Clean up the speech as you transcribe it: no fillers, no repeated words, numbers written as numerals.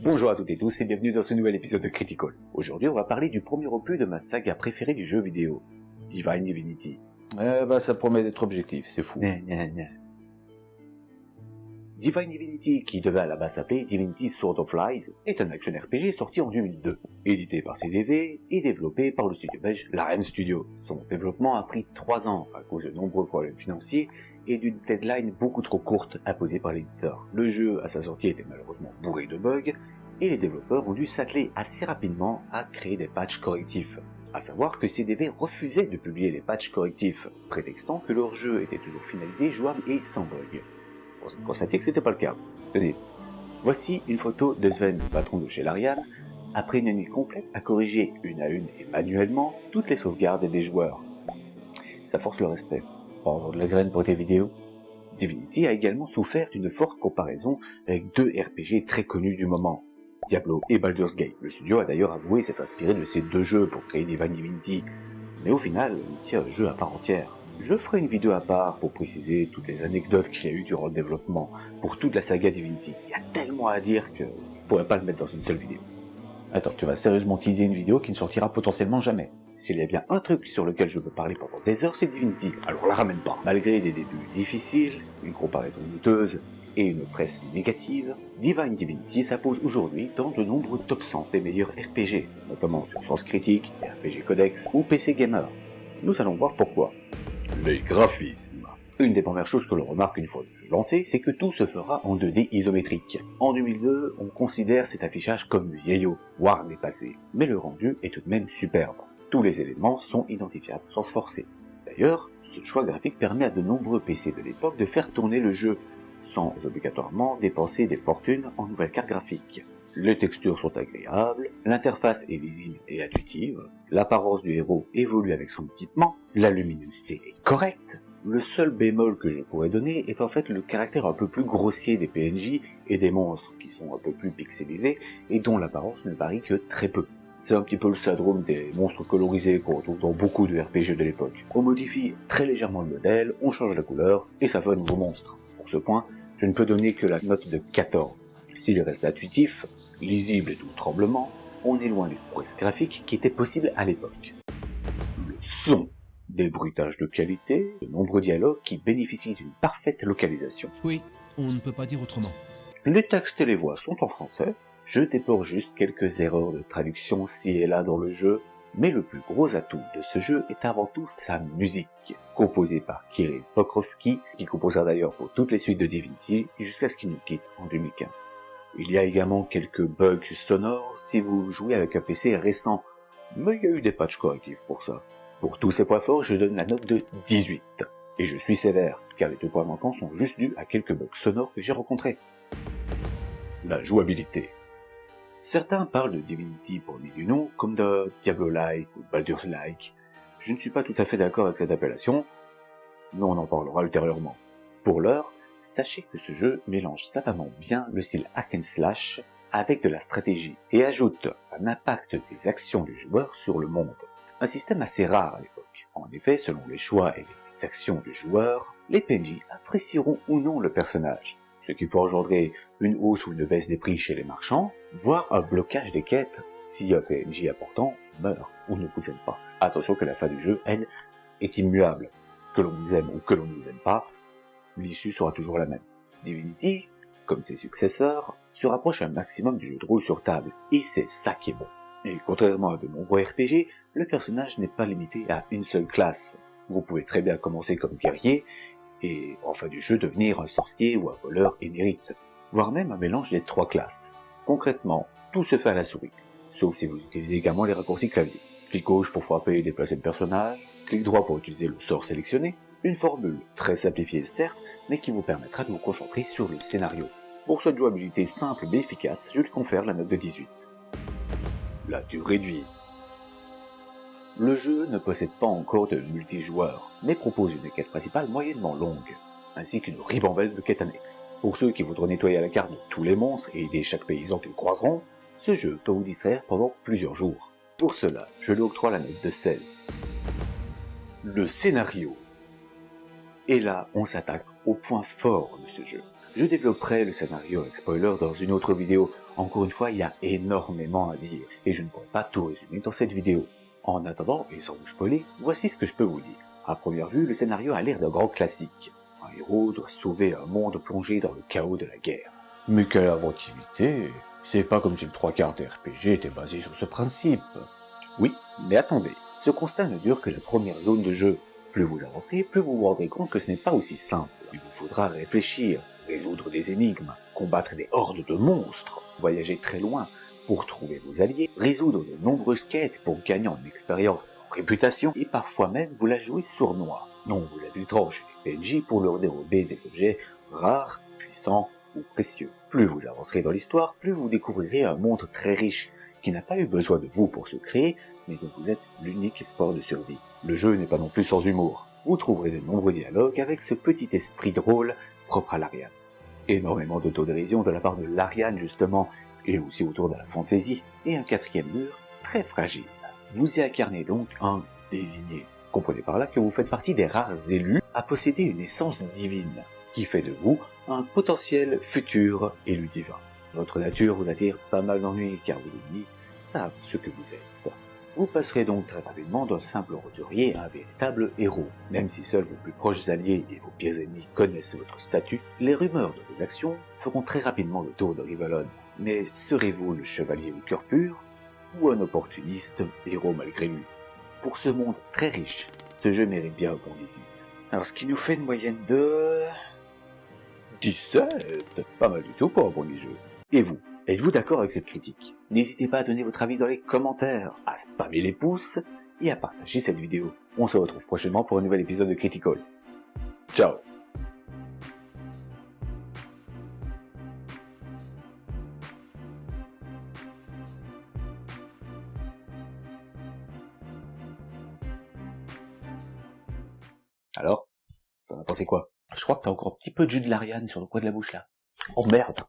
Bonjour à toutes et tous et bienvenue dans ce nouvel épisode de Critical. Aujourd'hui on va parler du premier opus de ma saga préférée du jeu vidéo, Divine Divinity. Ça promet d'être objectif, c'est fou. Divine Divinity, qui devait à la base s'appeler Divinity Sword of Lies, est un action RPG sorti en 2002, édité par CDV et développé par le studio belge Laren Studio. Son développement a pris 3 ans à cause de nombreux problèmes financiers et d'une deadline beaucoup trop courte imposée par l'éditeur. Le jeu à sa sortie était malheureusement bourré de bugs et les développeurs ont dû s'atteler assez rapidement à créer des patchs correctifs. À savoir que CDV refusait de publier les patchs correctifs, prétextant que leur jeu était toujours finalisé, jouable et sans bug. On constatait que c'était pas le cas. Tenez, voici une photo de Sven, le patron de chez Larian, après une nuit complète à corriger une à une et manuellement toutes les sauvegardes des joueurs. Ça force le respect. Pour avoir de la graine pour tes vidéos. Divinity a également souffert d'une forte comparaison avec 2 RPG très connus du moment, Diablo et Baldur's Gate. Le studio a d'ailleurs avoué s'être inspiré de ces 2 jeux pour créer Divine Divinity, mais au final, il tient le jeu à part entière. Je ferai une vidéo à part pour préciser toutes les anecdotes qu'il y a eu durant le développement pour toute la saga Divinity. Il y a tellement à dire que je pourrais pas le mettre dans une seule vidéo. Attends, tu vas sérieusement teaser une vidéo qui ne sortira potentiellement jamais. S'il y a bien un truc sur lequel je peux parler pendant des heures, c'est Divinity. Alors la ramène pas. Malgré des débuts difficiles, une comparaison douteuse et une presse négative, Divine Divinity s'impose aujourd'hui dans de nombreux top 100 des meilleurs RPG, notamment sur Sens Critique, RPG Codex ou PC Gamer. Nous allons voir pourquoi. Les graphismes. Une des premières choses que l'on remarque une fois le jeu lancé, c'est que tout se fera en 2D isométrique. En 2002, on considère cet affichage comme vieillot, voire dépassé, mais le rendu est tout de même superbe. Tous les éléments sont identifiables sans se forcer. D'ailleurs, ce choix graphique permet à de nombreux PC de l'époque de faire tourner le jeu, sans obligatoirement dépenser des fortunes en nouvelles cartes graphiques. Les textures sont agréables, l'interface est lisible et intuitive, l'apparence du héros évolue avec son équipement, la luminosité est correcte. Le seul bémol que je pourrais donner est en fait le caractère un peu plus grossier des PNJ et des monstres qui sont un peu plus pixelisés et dont l'apparence ne varie que très peu. C'est un petit peu le syndrome des monstres colorisés qu'on retrouve dans beaucoup de RPG de l'époque. On modifie très légèrement le modèle, on change la couleur et ça fait un nouveau monstre. Pour ce point, je ne peux donner que la note de 14. S'il reste intuitif, lisible et tout tremblement, on est loin des prouesses graphiques qui étaient possibles à l'époque. Le son. Des bruitages de qualité, de nombreux dialogues qui bénéficient d'une parfaite localisation. Oui, on ne peut pas dire autrement. Les textes et les voix sont en français, je déplore juste quelques erreurs de traduction ci et là dans le jeu, mais le plus gros atout de ce jeu est avant tout sa musique, composée par Kirill Pokrovsky, qui composera d'ailleurs pour toutes les suites de Divinity jusqu'à ce qu'il nous quitte en 2015. Il y a également quelques bugs sonores si vous jouez avec un PC récent, mais il y a eu des patchs correctifs pour ça. Pour tous ces points forts, je donne la note de 18. Et je suis sévère, car les 2 points manquants sont juste dus à quelques bugs sonores que j'ai rencontrés. La jouabilité. Certains parlent de Divinity pour le du nom, comme de Diablo-like ou Baldur's-like. Je ne suis pas tout à fait d'accord avec cette appellation, mais on en parlera ultérieurement. Pour l'heure, sachez que ce jeu mélange savamment bien le style hack and slash avec de la stratégie, et ajoute un impact des actions du joueur sur le monde. Un système assez rare à l'époque. En effet, selon les choix et les actions du joueur, les PNJ apprécieront ou non le personnage, ce qui peut engendrer une hausse ou une baisse des prix chez les marchands, voire un blocage des quêtes si un PNJ important meurt ou ne vous aime pas. Attention que la fin du jeu, elle, est immuable. Que l'on vous aime ou que l'on ne vous aime pas, l'issue sera toujours la même. Divinity, comme ses successeurs, se rapproche un maximum du jeu de rôle sur table, et c'est ça qui est bon. Et contrairement à de nombreux RPG, le personnage n'est pas limité à une seule classe. Vous pouvez très bien commencer comme guerrier, et en fin du jeu devenir un sorcier ou un voleur émérite, voire même un mélange des 3 classes. Concrètement, tout se fait à la souris, sauf si vous utilisez également les raccourcis clavier. Clic gauche pour frapper et déplacer le personnage, clic droit pour utiliser le sort sélectionné, une formule très simplifiée certes, mais qui vous permettra de vous concentrer sur le scénario. Pour cette jouabilité simple mais efficace, je lui confère la note de 18. La durée de vie. Le jeu ne possède pas encore de multijoueur, mais propose une quête principale moyennement longue, ainsi qu'une ribambelle de quêtes annexes. Pour ceux qui voudront nettoyer à la carte de tous les monstres et aider chaque paysan qu'ils croiseront, ce jeu peut vous distraire pendant plusieurs jours. Pour cela, je lui octroie la note de 16. Le scénario. Et là, on s'attaque aux points forts de ce jeu. Je développerai le scénario avec spoiler dans une autre vidéo. Encore une fois, il y a énormément à dire, et je ne pourrai pas tout résumer dans cette vidéo. En attendant, et sans vous spoiler, voici ce que je peux vous dire. À première vue, le scénario a l'air d'un grand classique. Un héros doit sauver un monde plongé dans le chaos de la guerre. Mais quelle inventivité! C'est pas comme si le 3/4 des RPG était basé sur ce principe. Oui, mais attendez, ce constat ne dure que la première zone de jeu. Plus vous avancerez, plus vous vous rendrez compte que ce n'est pas aussi simple. Il vous faudra réfléchir, résoudre des énigmes, combattre des hordes de monstres, voyager très loin pour trouver vos alliés, résoudre de nombreuses quêtes pour gagner en expérience, en réputation, et parfois même vous la jouez sournois. Non, vous infiltrant chez des PNJ pour leur dérober des objets rares, puissants ou précieux. Plus vous avancerez dans l'histoire, plus vous découvrirez un monde très riche, qui n'a pas eu besoin de vous pour se créer, mais dont vous êtes l'unique espoir de survie. Le jeu n'est pas non plus sans humour. Vous trouverez de nombreux dialogues avec ce petit esprit drôle propre à l'Ariane. Énormément d'autodérision de la part de l'Ariane justement, et aussi autour de la fantaisie, et un quatrième mur très fragile. Vous y incarnez donc un désigné. Comprenez par là que vous faites partie des rares élus à posséder une essence divine, qui fait de vous un potentiel futur élu divin. Votre nature vous attire pas mal d'ennuis car vos ennemis savent ce que vous êtes. Vous passerez donc très rapidement d'un simple roturier à un véritable héros. Même si seuls vos plus proches alliés et vos pires ennemis connaissent votre statut, les rumeurs de vos actions feront très rapidement le tour de Rivellon. Mais serez-vous le chevalier au cœur pur ou un opportuniste héros malgré lui? Pour ce monde très riche, ce jeu mérite bien qu'on 18. Alors ce qui nous fait une moyenne de 17, pas mal du tout pour un premier jeu. Et vous, êtes-vous d'accord avec cette critique? N'hésitez pas à donner votre avis dans les commentaires, à spammer les pouces et à partager cette vidéo. On se retrouve prochainement pour un nouvel épisode de Critical. Ciao! Alors, t'en as pensé quoi? Je crois que t'as encore un petit peu de jus de l'Ariane sur le coin de la bouche là. Oh merde!